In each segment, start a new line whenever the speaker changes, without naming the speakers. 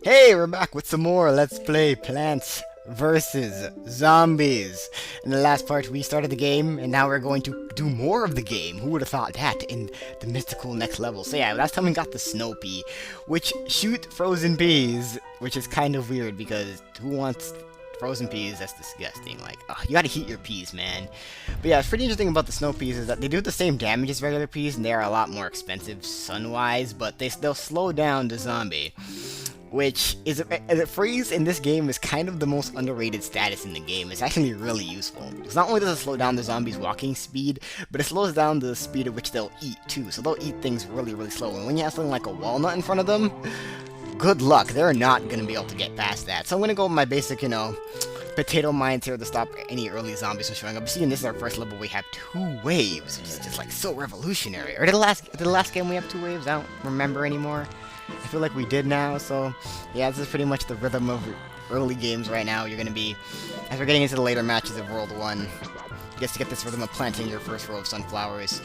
Hey, we're back with some more Let's Play Plants versus Zombies. In the last part, we started the game, and now we're going to do more of the game. Who would have thought that in the mystical next level? So yeah, last time we got the Snow Pea, which shoot frozen peas, which is kind of weird because who wants frozen peas? That's disgusting. Like, you gotta heat your peas, man. But yeah, it's pretty interesting about the snow peas is that they do the same damage as regular peas, and they are a lot more expensive sun-wise, but they'll slow down the zombie. Which is a freeze in this game is kind of the most underrated status in the game. It's actually really useful. Because not only does it slow down the zombies' walking speed, but it slows down the speed at which they'll eat too. So they'll eat things really, really slow. And when you have something like a walnut in front of them, good luck. They're not going to be able to get past that. So I'm going to go with my basic, potato mines here to stop any early zombies from showing up. Seeing this is our first level, we have 2 waves, which is just like so revolutionary. Or did the last game we have 2 waves? I don't remember anymore. I feel like we did now, so yeah, this is pretty much the rhythm of early games right now. You're going to be, as we're getting into the later matches of World 1, just to get this rhythm of planting your first row of sunflowers.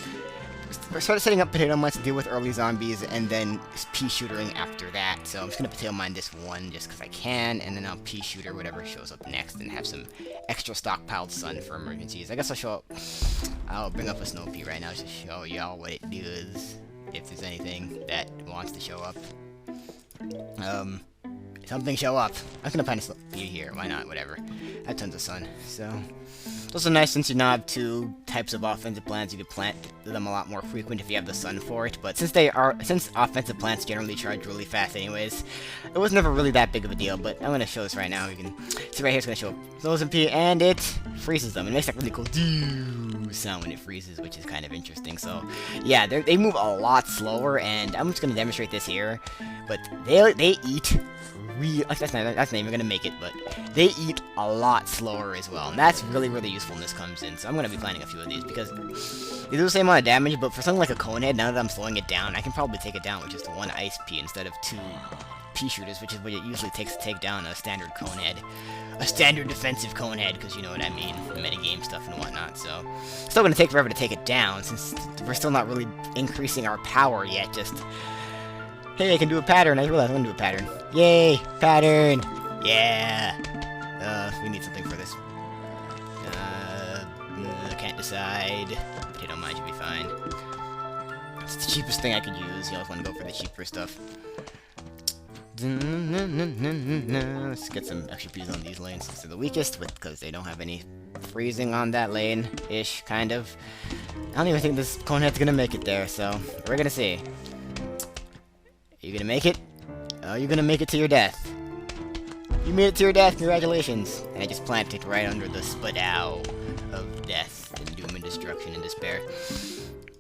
Start setting up potato mines to deal with early zombies, and then pea shootering after that. So I'm just going to potato mine this one just because I can, and then I'll pea shooter whatever shows up next, and have some extra stockpiled sun for emergencies. I guess I'll bring up a snow pea right now to show y'all what it does. If there's anything that wants to show up. Something show up. I'm gonna find a pea here. Why not? Whatever. I have tons of sun. So, it's also nice since you now have 2 types of offensive plants. You can plant them a lot more frequent if you have the sun for it. But since offensive plants generally charge really fast anyways, it was never really that big of a deal. But I'm gonna show this right now. You can see right here. It's gonna show up those in pea, and it freezes them. It makes that really cool sound when it freezes, which is kind of interesting. So yeah, they move a lot slower, and I'm just gonna demonstrate this here. But they eat that's not even gonna make it, but they eat a lot slower as well, and that's really, really useful when this comes in. So I'm gonna be planting a few of these because they do the same amount of damage, but for something like a conehead, now that I'm slowing it down, I can probably take it down with just 1 ice pea instead of 2 pea shooters, which is what it usually takes to take down a standard conehead. A standard defensive conehead, because you know what I mean, the metagame stuff and whatnot. So still gonna take forever to take it down, since we're still not really increasing our power yet. Just, hey, I can do a pattern. I realized I can do a pattern. Yay, pattern. Yeah. We need something for this. Can't decide. Potato mine should be fine. It's the cheapest thing I could use. You always want to go for the cheaper stuff. Let's get some extra peas on these lanes. These are the weakest, because they don't have any freezing on that lane-ish, kind of. I don't even think this conehead's gonna make it there, so we're gonna see. Are you gonna make it? Oh, you're gonna make it to your death. You made it to your death, congratulations. And I just planted right under the spadow of death and doom and destruction and despair.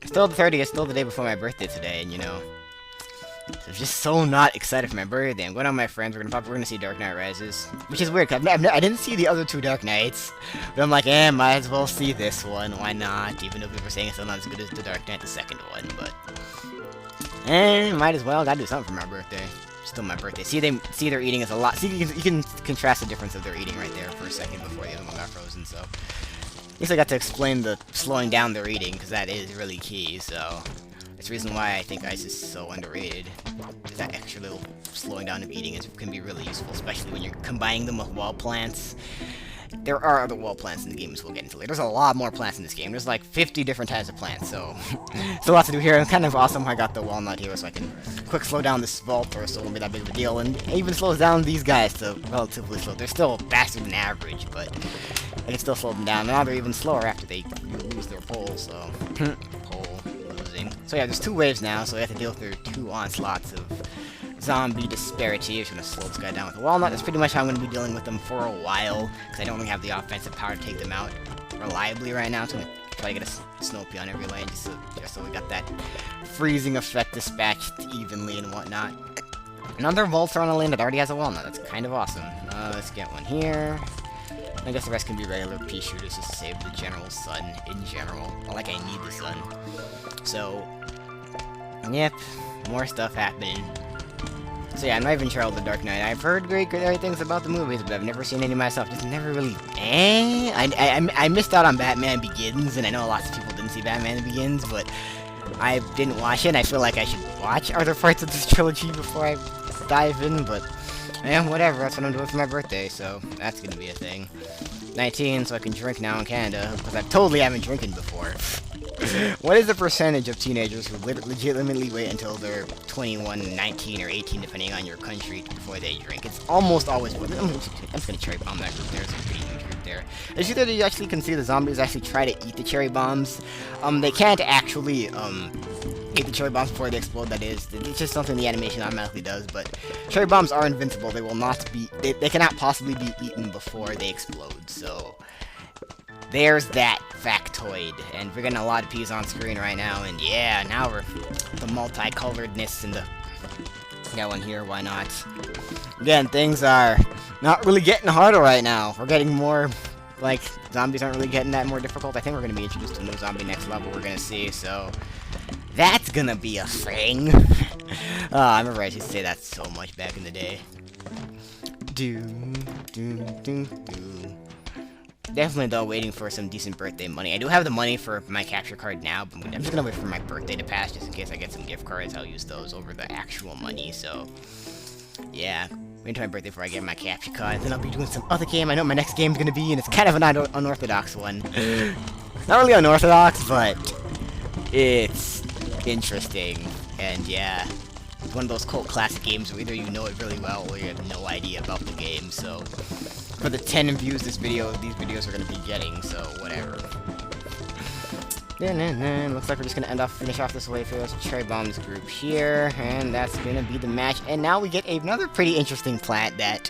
Still the 30th, still the day before my birthday today, and so I'm just so not excited for my birthday. I'm going out with my friends. We're gonna see Dark Knight Rises, which is weird. Cause I didn't see the other 2 Dark Knights, but I'm like, might as well see this one. Why not? Even though people were saying it's still not as good as the Dark Knight, the second one, but might as well. Gotta do something for my birthday. Still my birthday. See, they're eating is a lot. See, you can contrast the difference of their eating right there for a second before the other one got frozen. So at least I got to explain the slowing down their eating, because that is really key. So. It's the reason why I think ice is so underrated. Is that extra little slowing down of eating can be really useful, especially when you're combining them with wall plants. There are other wall plants in the game, as we'll get into later. There's a lot more plants in this game. There's like 50 different types of plants, so still lots to do here. It's kind of awesome I got the walnut here, so I can quick slow down this Voltor, so it won't be that big of a deal. And it even slows down these guys to relatively slow. They're still faster than average, but I can still slow them down. Now they're even slower after they lose their pole, so So yeah, there's 2 waves now, so we have to deal with their 2 onslaughts of zombie disparity. I'm just gonna slow this guy down with a walnut. That's pretty much how I'm gonna be dealing with them for a while, because I don't really have the offensive power to take them out reliably right now. So I'm gonna try to get a snow pea on every lane, just so we got that freezing effect dispatched evenly and whatnot. Another Voltor on a lane that already has a walnut. That's kind of awesome. Let's get one here. I guess the rest can be regular pea shooters just to save the general sun in general. Not like I need the sun. So, yep, more stuff happening. So yeah, I'm not even sure all the Dark Knight. I've heard great things about the movies, but I've never seen any myself. Just never really. I missed out on Batman Begins, and I know lots of people didn't see Batman Begins, but I didn't watch it. And I feel like I should watch other parts of this trilogy before I dive in, but yeah, whatever. That's what I'm doing for my birthday, so that's gonna be a thing. 19, so I can drink now in Canada, because I totally haven't drinking before. What is the percentage of teenagers who legitimately wait until they're 21, 19, or 18, depending on your country, before they drink? It's almost always... I'm just gonna cherry bomb that group there. It's a pretty huge group there. Did you see that you actually can see the zombies actually try to eat the cherry bombs? They can't actually, eat the cherry bombs before they explode, that is. It's just something the animation automatically does, but cherry bombs are invincible. They will not be... They cannot possibly be eaten before they explode, so... There's that factoid, and we're getting a lot of P's on screen right now, and yeah, now we're the multicoloredness and the that one here, why not? Again, things are not really getting harder right now. We're getting more, like, zombies aren't really getting that more difficult. I think we're gonna be introduced to a new zombie next level we're gonna see, so that's gonna be a thing. I remember I used to say that so much back in the day. Do. Definitely, though, waiting for some decent birthday money. I do have the money for my capture card now, but I'm just gonna wait for my birthday to pass, just in case I get some gift cards. I'll use those over the actual money, so... Yeah, wait until my birthday before I get my capture card, then I'll be doing some other game I know my next game's gonna be, and it's kind of an unorthodox one. Not really unorthodox, but... It's... interesting, and yeah... It's one of those cult classic games where either you know it really well, or you have no idea about the game, so... For the 10 views these videos are gonna be getting, so whatever. Looks like we're just gonna finish off this way for this Cherry Bombs group here, and that's gonna be the match. And now we get another pretty interesting plant that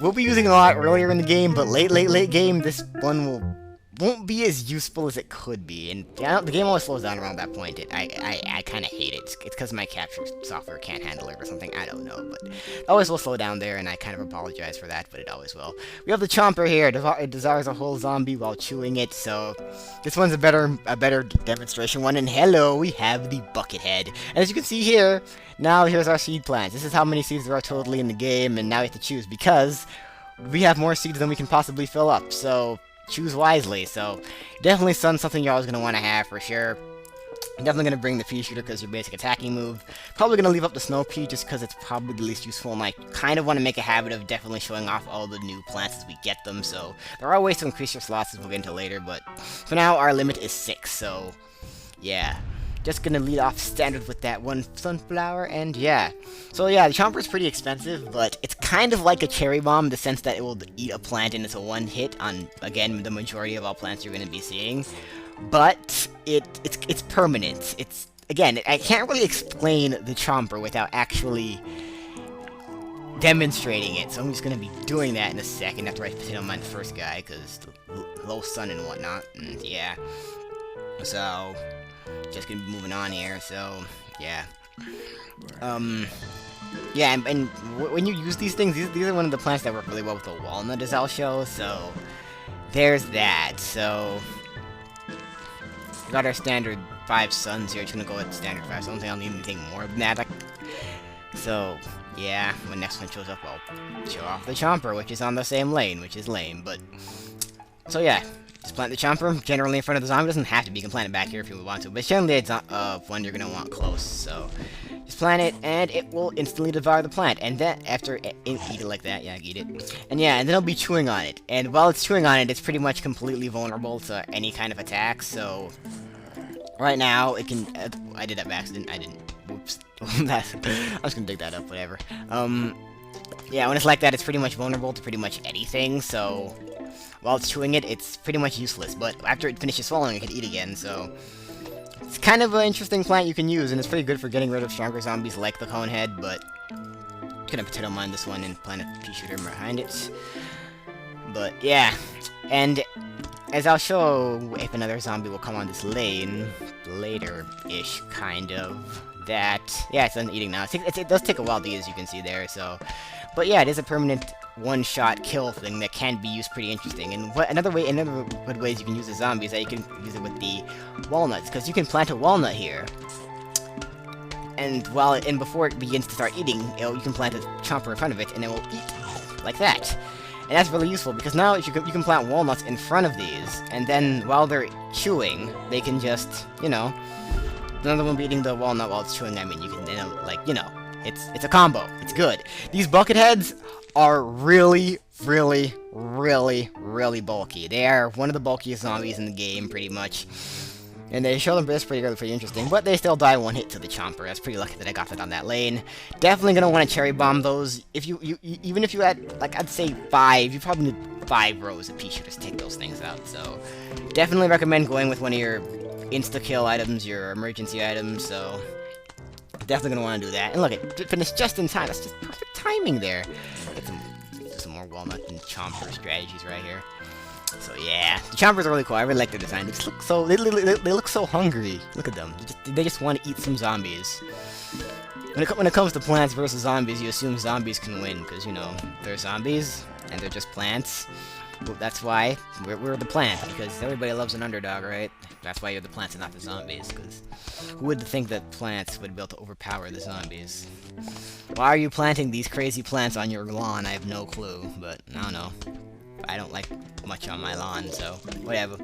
we'll be using a lot earlier in the game, but late game, this one won't be as useful as it could be. And yeah, the game always slows down around that point. I kind of hate it. It's because my capture software can't handle it or something. I don't know, but it always will slow down there, and I kind of apologize for that, but it always will. We have the Chomper here. It desires a whole zombie while chewing it, so this one's a better demonstration one. And hello, we have the Buckethead. And as you can see here, now here's our seed plants. This is how many seeds there are totally in the game, and now we have to choose because we have more seeds than we can possibly fill up, so choose wisely. So definitely something you're always going to want to have for sure. Definitely going to bring the pea shooter because your basic attacking move. Probably going to leave up the snow pea just because it's probably the least useful, and I kind of want to make a habit of definitely showing off all the new plants as we get them. So there are ways to increase your slots as we'll get into later, but for now our limit is 6, so yeah. Just gonna lead off standard with that one sunflower, and yeah. So yeah, the Chomper is pretty expensive, but it's kind of like a cherry bomb in the sense that it will eat a plant and it's a one hit on, again, the majority of all plants you're gonna be seeing. But it's permanent. It's, again, I can't really explain the Chomper without actually demonstrating it, so I'm just gonna be doing that in a second after I hit on my first guy, because low sun and whatnot, and yeah. So just gonna be moving on here, so yeah. Yeah, and when you use these things, these are one of the plants that work really well with the walnut, as I'll show, so there's that. So we got our standard 5 suns here. Just gonna go with standard 5 suns. I don't think I'll need anything more than that. So yeah, when next one shows up, I'll show off the Chomper, which is on the same lane, which is lame, but so yeah. Just plant the Chomper generally in front of the zombie. It doesn't have to be. You can plant it back here if you want to, but generally it's one you're gonna want close. So just plant it, and it will instantly devour the plant. And then after eat it like that, yeah, eat it. And yeah, and then it'll be chewing on it. And while it's chewing on it, it's pretty much completely vulnerable to any kind of attack. So right now it can. I did that by accident. I didn't. Whoops. I was gonna dig that up. Whatever. Yeah, when it's like that, it's pretty much vulnerable to pretty much anything. So while it's chewing it, it's pretty much useless, but after it finishes swallowing, it can eat again, so it's kind of an interesting plant you can use, and it's pretty good for getting rid of stronger zombies like the Conehead, but I'm gonna potato mine this one and plant a pea shooter behind it. But yeah, and as I'll show if another zombie will come on this lane later-ish, kind of, that, yeah, it's done eating now. It does take a while to eat, as you can see there, so, but yeah, it is a permanent one-shot kill thing that can be used pretty interesting. And another good ways you can use the zombie is that you can use it with the walnuts, because you can plant a walnut here, and before it begins to start eating, you can plant a Chomper in front of it, and it will eat like that. And that's really useful, because now you can plant walnuts in front of these, and then while they're chewing, they can just, you know, none of them will be eating the walnut while it's chewing. I mean, you can, like, you know, It's a combo. It's good. These bucket heads are really, really, really, really bulky. They are one of the bulkiest zombies in the game, pretty much. And they show them this pretty early, pretty interesting, but they still die one hit to the chomper. That's pretty lucky that I got that on that lane. Definitely gonna want to cherry bomb those. If even if you had, like, I'd say 5, you probably need 5 rows of pea shooters to take those things out. So definitely recommend going with one of your insta kill items, your emergency items. So definitely gonna want to do that. And look, it finished just in time. That's just perfect timing there. Get some more walnut and chomper strategies right here. So yeah, the chompers are really cool. I really like their design. They just look so they look so hungry. Look at them. They just want to eat some zombies. When it comes to plants versus zombies, you assume zombies can win because, you know, they're zombies and they're just plants. But that's why we're the plant, because everybody loves an underdog, right? That's why you're the plants and not the zombies. Because who would think that plants would be able to overpower the zombies? Why are you planting these crazy plants on your lawn? I have no clue, but I don't know. I don't like much on my lawn, so whatever.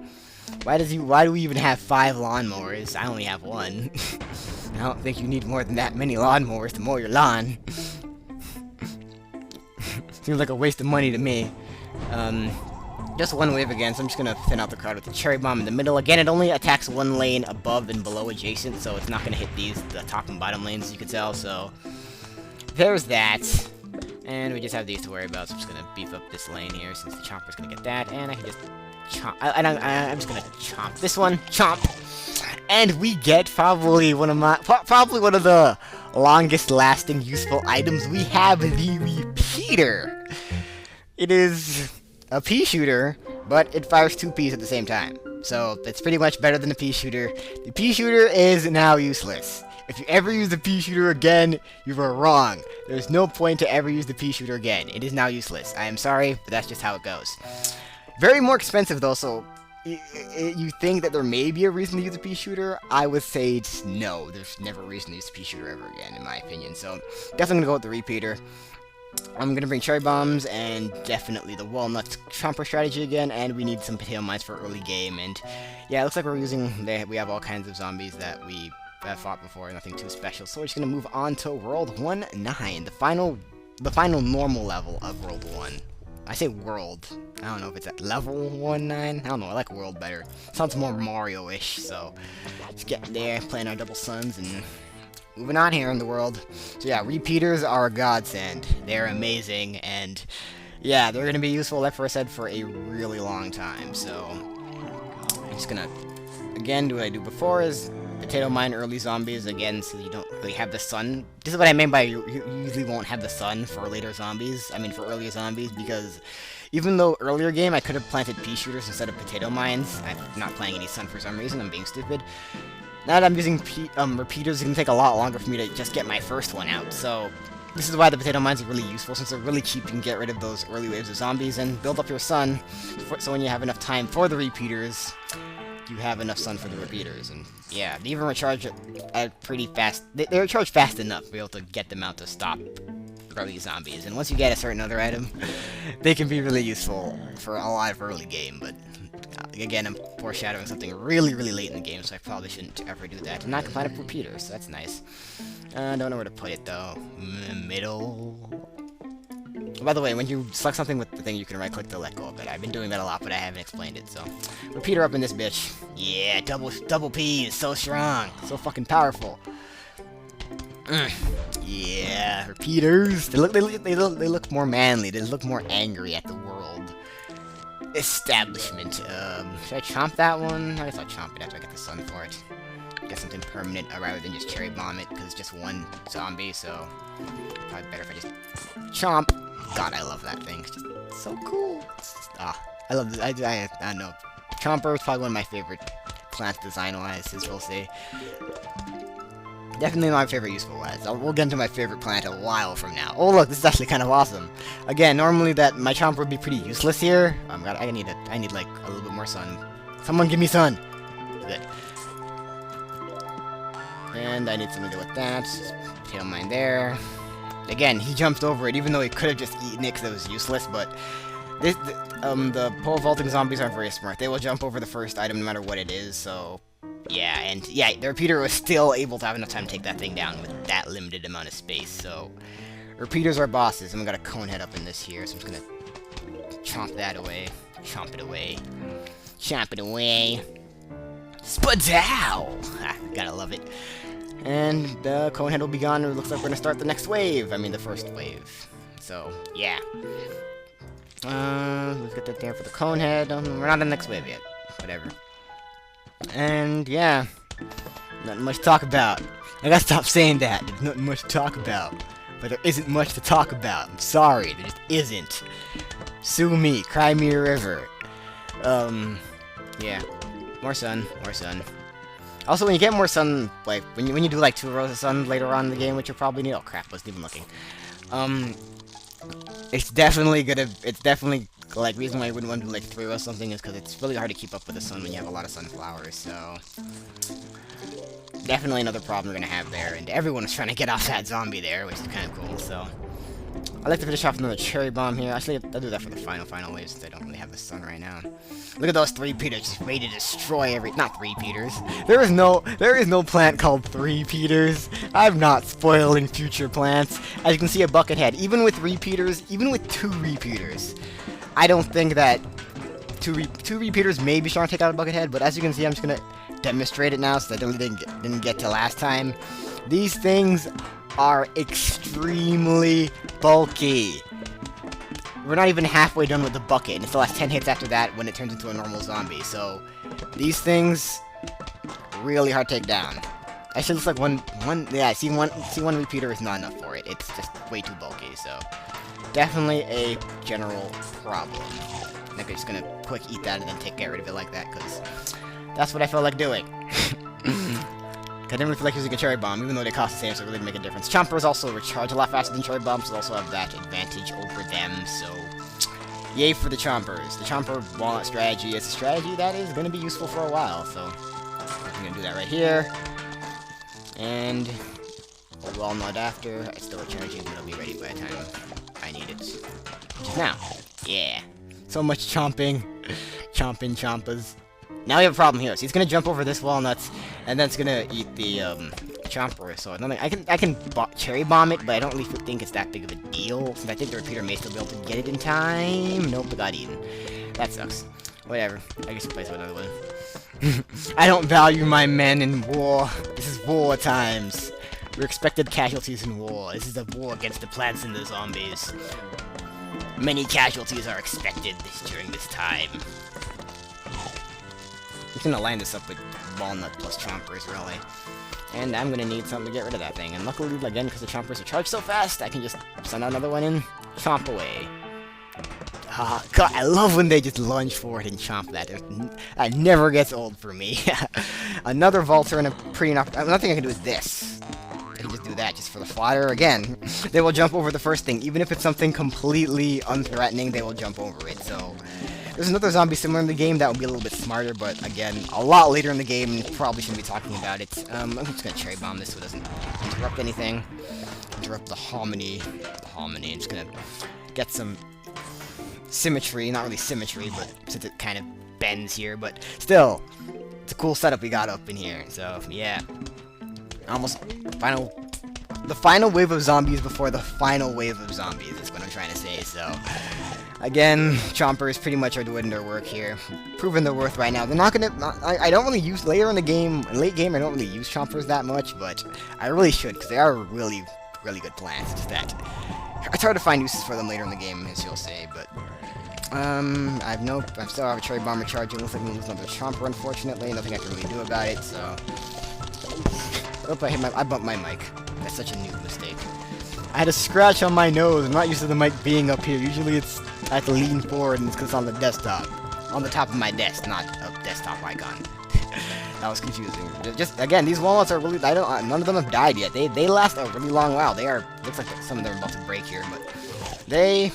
Why do we even have 5 lawnmowers? I only have 1. I don't think you need more than that many lawnmowers to mow your lawn. Seems like a waste of money to me. Just one wave again, so I'm just gonna thin out the crowd with the cherry bomb in the middle. Again, it only attacks one lane above and below adjacent, so it's not gonna hit the top and bottom lanes, as you can tell. So there's that. And we just have these to worry about, so I'm just gonna beef up this lane here since the chomper's gonna get that, and I can just chomp. I'm just gonna chomp this one, chomp, and we get probably one of the longest lasting useful items. We have the repeater. It is a pea shooter, but it fires 2 peas at the same time, so it's pretty much better than the pea shooter. The pea shooter is now useless. If you ever use the pea shooter again, you were wrong. There's no point to ever use the pea shooter again. It is now useless. I am sorry, but that's just how it goes. Very more expensive though, so you think that there may be a reason to use a pea shooter? I would say no. There's never a reason to use the pea shooter ever again, in my opinion. So definitely gonna go with the repeater. I'm gonna bring cherry bombs and definitely the walnut chomper strategy again, and we need some potato mines for early game. And yeah, it looks like we have all kinds of zombies that we fought before, nothing too special. So we're just gonna move on to World 1-9, the final normal level of World 1. I say world. I don't know if it's at level 1-9. I don't know. I like world better. Sounds more Mario-ish. So just getting there, playing our double suns, and moving on here in the world. So yeah, repeaters are a godsend. They're amazing, and yeah, they're gonna be useful, like I said, for a really long time. So I'm just gonna again do what I do before is potato mine early zombies again, so you don't really have the sun. This is what I mean by you usually won't have the sun for later zombies. I mean for earlier zombies, because even though earlier game I could have planted pea shooters instead of potato mines, I'm not playing any sun for some reason. I'm being stupid. Now that I'm using repeaters, it's gonna take a lot longer for me to just get my first one out. So this is why the potato mines are really useful, since they're really cheap. You can get rid of those early waves of zombies and build up your sun, so when you have enough time for the repeaters, you have enough sun for the repeaters. And yeah, they even recharge at pretty fast. They recharge fast enough to be able to get them out to stop early zombies. And once you get a certain other item, they can be really useful for a lot of early game. But again, I'm foreshadowing something really, really late in the game, so I probably shouldn't ever do that. I'm not gonna find a repeater, so that's nice. I don't know where to put it though. Middle. By the way, when you select something with the thing, you can right-click to let go of it. I've been doing that a lot, but I haven't explained it, so. Repeater up in this bitch. Yeah, double P is so strong. So fucking powerful. Yeah, repeaters. They look more manly. They look more angry at the world. Establishment. Should I chomp that one? I guess I'll chomp it after I get the sun for it. Get something permanent rather than just cherry bomb it, because it's just one zombie, so probably better if I just chomp. God, I love that thing. It's just so cool. I love this. I don't know. Chomper is probably one of my favorite plants design-wise, as we'll see. Definitely my favorite useful-wise. We'll get into my favorite plant a while from now. Oh look, this is actually kind of awesome. Again, normally my chomper would be pretty useless here. I need like a little bit more sun. Someone give me sun. Good. And I need something to do with that. Potato mine there. Again, he jumped over it, even though he could have just eaten it because it was useless, but the pole vaulting zombies are very smart. They will jump over the first item no matter what it is, so Yeah, and yeah, the repeater was still able to have enough time to take that thing down with that limited amount of space, so... Repeaters are bosses, and we got a cone head up in this here, so I'm just gonna chomp that away. Chomp it away. Chomp it away. Spadow! Ah, gotta love it. And the cone head will be gone, and it looks like we're gonna start the next wave. I mean, the first wave. So, yeah. We've got that there for the cone head. We're not on the next wave yet. Whatever. And, yeah. Nothing much to talk about. I gotta stop saying that. There's nothing much to talk about. But there isn't much to talk about. I'm sorry. There just isn't. Sue me. Cry me a river. Yeah. More sun. More sun. Also, when you get more sun, like, when you do, like, 2 rows of sun later on in the game, which you'll probably need... Oh, crap. Wasn't even looking. It's definitely, like, reason why I wouldn't want to do, like, 3 rows something is because it's really hard to keep up with the sun when you have a lot of sunflowers, so... Definitely another problem we're gonna have there, and everyone is trying to get off that zombie there, which is kind of cool, so... I'd like to finish off another cherry bomb here. Actually, I'll do that for the final wave since I don't really have the sun right now. Look at those 3 Peters just ready to destroy every... Not 3 Peters. There is no plant called 3 Peters. I'm not spoiling future plants. As you can see, a bucket head. Even with repeaters, even with 2 repeaters, I don't think that 2 repeaters may be strong to take out a bucket head, but as you can see, I'm just gonna demonstrate it now since I didn't get to last time. These things are extremely bulky. We're not even halfway done with the bucket, and it's the last 10 hits after that when it turns into a normal zombie, so these things really hard to take down. Actually, looks like one repeater is not enough for it. It's just way too bulky, so definitely a general problem. I think I'm just gonna quick eat that and then get rid of it like that, because that's what I felt like doing. I didn't really feel like using a cherry bomb, even though they cost the same, so it really make a difference. Chompers also recharge a lot faster than cherry bombs, so they also have that advantage over them, so yay for the chompers. The chomper walnut strategy is a strategy that is going to be useful for a while, so I'm going to do that right here. And a walnut after. It's still recharging, but it'll be ready by the time I need it. Which is now. Yeah. So much chomping. Chomping chompas. Now we have a problem here. So he's gonna jump over this walnuts, and then it's gonna eat the chomper. So I can cherry bomb it, but I don't really think it's that big of a deal. Since I think the repeater may still be able to get it in time. Nope, it got eaten. That sucks. Whatever. I guess replace it with another one. I don't value my men in war. This is war times. We're expected casualties in war. This is a war against the plants and the zombies. Many casualties are expected during this time. I'm gonna line this up with walnut plus chompers, really. And I'm gonna need something to get rid of that thing. And luckily, again, because the chompers are charged so fast, I can just send out another one and chomp away. Ah, God, I love when they just lunge forward and chomp that. That never gets old for me. Another Vaulter and a another thing I can do is this. I can just do that just for the fodder. Again, they will jump over the first thing. Even if it's something completely unthreatening, they will jump over it, so... There's another zombie similar in the game that will be a little bit smarter, but again, a lot later in the game, and probably shouldn't be talking about it. I'm just gonna cherry bomb this so it doesn't interrupt anything. Interrupt the harmony. I'm just gonna get some symmetry. Not really symmetry, but since it kind of bends here, but still, it's a cool setup we got up in here. So yeah, almost the final wave of zombies before the final wave of zombies is what I'm trying to say. So. Again, chompers pretty much are doing their work here. Proving their worth right now. They're not gonna... I don't really use... Later in the game... Late game, I don't really use chompers that much, but I really should, because they are really, really good plants. Just that... It's hard to find uses for them later in the game, as you'll say, but... I still have a cherry bomber charging. Looks like I'm gonna lose another chomper, unfortunately. Nothing I can really do about it, so... Oop, I bumped my mic. That's such a noob mistake. I had a scratch on my nose. I'm not used to the mic being up here. Usually it's... I have to lean forward and it's because it's on the desktop. On the top of my desk, not a desktop icon. That was confusing. Just, again, these walnuts are really... none of them have died yet. They last a really long while. They are... Looks like some of them are about to break here, but... They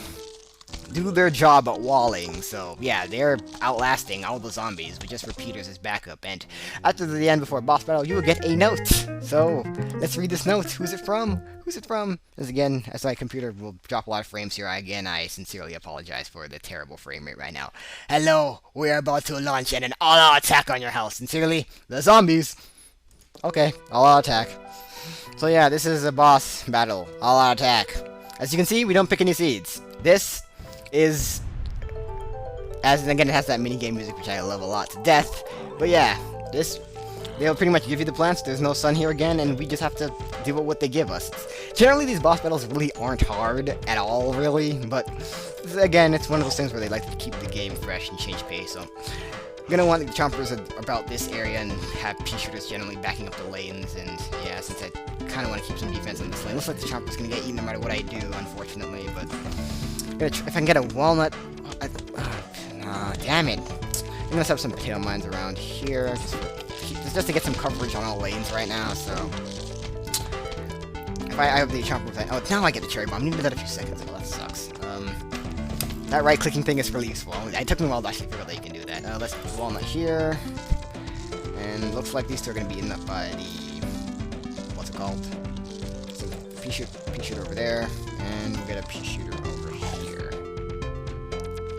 do their job at walling. So yeah, they're outlasting all the zombies with just repeaters as backup. And after the end, before boss battle, you will get a note. So let's read this note. Who's it from? Who's it from? As again, as my computer will drop a lot of frames here, I sincerely apologize for the terrible frame rate right now. Hello, we are about to launch an all-out attack on your house. Sincerely, the zombies. Okay, all-out attack. So yeah, this is a boss battle, all-out attack. As you can see, we don't pick any seeds. This is, again, it has that minigame music, which I love a lot to death. But yeah, they'll pretty much give you the plants. There's no sun here again, and we just have to do what they give us. Generally, these boss battles really aren't hard at all, really. But again, it's one of those things where they like to keep the game fresh and change pace. So you're gonna want the chompers about this area and have pea shooters generally backing up the lanes. And yeah, since I kind of want to keep some defense on this lane, looks like the chomper's gonna get eaten no matter what I do, unfortunately. But if I can get a walnut, damn it! I'm gonna set up some potato mines around here just to get some coverage on all lanes right now. So if I have the chomper with that, oh, now I get the cherry bomb. I needed that a few seconds ago. That sucks. That right-clicking thing is really useful. It took me a while to actually figure out that you can do that. Let's put the walnut here. And looks like these two are going to be eaten up by the... what's it called? So pea shooter over there. And we'll get a pea shooter over here.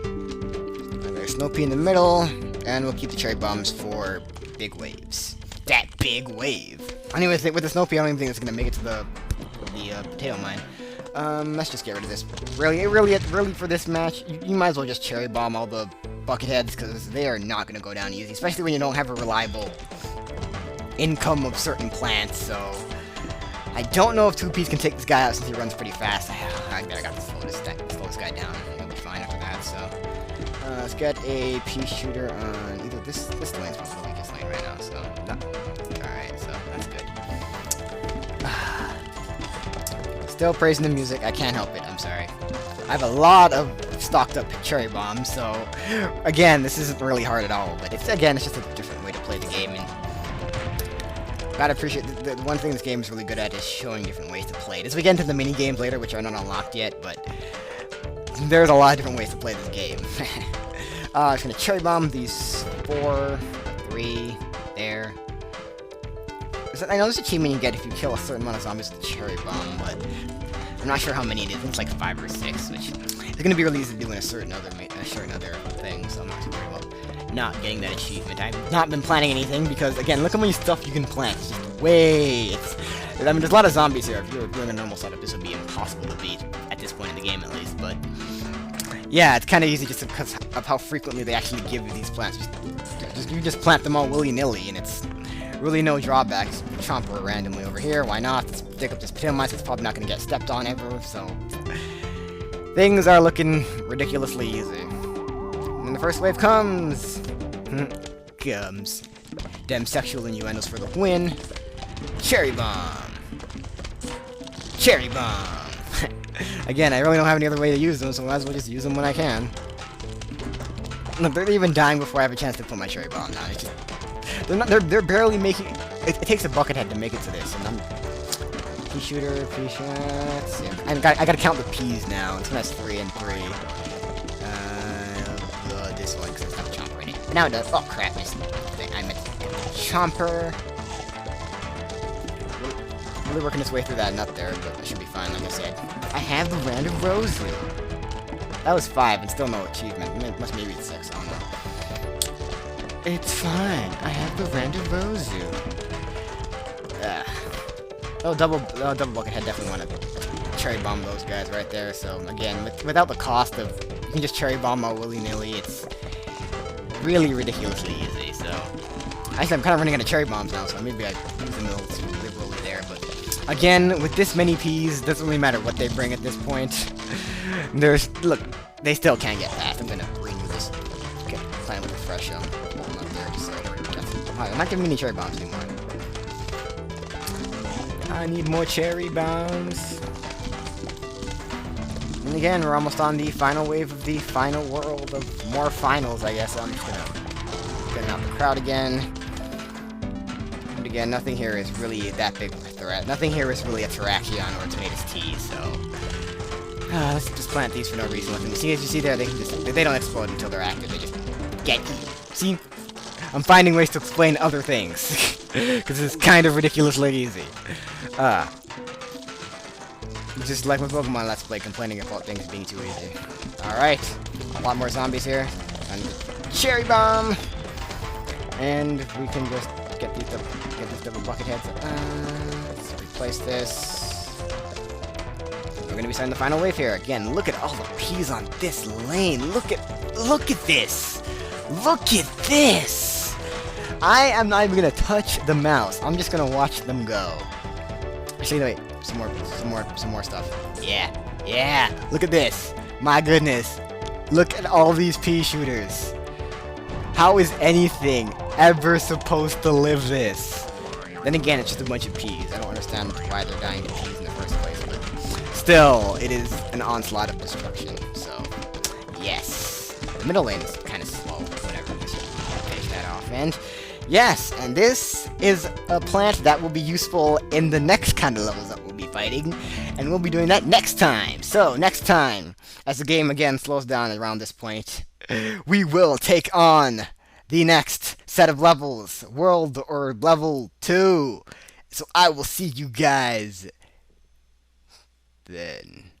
And there's snow pea in the middle. And we'll keep the cherry bombs for big waves. That big wave! Anyway, with the snow pea, I don't even think it's going to make it to the potato mine. Let's just get rid of this. Really, for this match, you might as well just cherry bomb all the bucket heads, because they are not going to go down easy, especially when you don't have a reliable income of certain plants. So I don't know if 2Ps can take this guy out since he runs pretty fast. I got to slow this guy down. He'll be fine after that. So let's get a pea shooter on either this lane's probably the weakest lane right now. So alright, so that's good. Still praising the music. I can't help it. I'm sorry. I have a lot of stocked up cherry bombs, so again, this isn't really hard at all. But it's just a different way to play the game, and gotta appreciate the one thing this game is really good at is showing different ways to play it. As we get into the mini games later, which are not unlocked yet, but there's a lot of different ways to play this game. I'm just gonna cherry bomb these 3 there. I know there's an achievement you get if you kill a certain amount of zombies with a cherry bomb, but I'm not sure how many it is. I think it's like 5 or 6, which is going to be really easy to do in a certain other thing, so I'm not too worried about not getting that achievement. I've not been planning anything because, again, look how many stuff you can plant. It's just I mean, there's a lot of zombies here. If you were doing a normal setup, this would be impossible to beat at this point in the game, at least. But yeah, it's kind of easy just because of how frequently they actually give you these plants. You just plant them all willy-nilly, and it's really no drawbacks. Chomper randomly over here, why not? Let's dig up this potato mine, so it's probably not going to get stepped on ever, so things are looking ridiculously easy. And the first wave comes. Dem sexual innuendos for the win. Cherry bomb. Cherry bomb. Again, I really don't have any other way to use them, so I might as well just use them when I can. Look, they're even dying before I have a chance to put my cherry bomb down. It's just, they're barely making it. It takes a bucket head to make it to this, and I'm pea shots. Yeah, I gotta count the peas now. It's that's 3 and 3. This one because it's got a chomper in it. But now it does. Oh crap! I meant chomper. Really working its way through that nut there, but it should be fine. Like I said, I have the random rosary. That was 5 and still no achievement. Maybe it's 6. I don't know. It's fine. I have the random Rosu. Double bucket head definitely want to cherry bomb those guys right there. So again, without the cost of you can just cherry bomb all willy-nilly, it's really ridiculously easy. So actually, I'm kind of running out of cherry bombs now, so maybe I use them a little too liberally there. But again, with this many peas, doesn't really matter what they bring at this point. Look, they still can't get past. I'm gonna renew this. Okay, plan with a fresh there. Just I'm not giving any cherry bombs anymore. I need more cherry bombs. And again, we're almost on the final wave of the final world of more finals, I guess. I'm just gonna get out the crowd again. And again, nothing here is really that big of a threat. Nothing here is really a Terrakion or a Tomatoes Tea, so Let's just plant these for no reason. As you see there, they don't explode until they're active. They just get eaten. See? I'm finding ways to explain other things. Because it's kind of ridiculously easy. Just like my Pokemon Let's Play complaining about things being too easy. Alright. A lot more zombies here. And Cherry Bomb! And we can just get these double bucket heads. Let's replace this. We're gonna be starting the final wave here. Again, look at all the P's on this lane. Look at this! Look at this! I am not even gonna touch the mouse. I'm just gonna watch them go. Actually, wait. Some more stuff. Yeah. Look at this. My goodness. Look at all these pea shooters. How is anything ever supposed to live this? Then again, it's just a bunch of peas. I don't understand why they're dying to peas in the first place, but still, it is an onslaught of destruction. So, yes. The middle lane is kind of slow, but whatever. Just finish that off. And yes, and this is a plant that will be useful in the next kind of levels that we'll be fighting, and we'll be doing that next time. So, next time, as the game again slows down around this point, we will take on the next set of levels, World or Level 2. So I will see you guys then.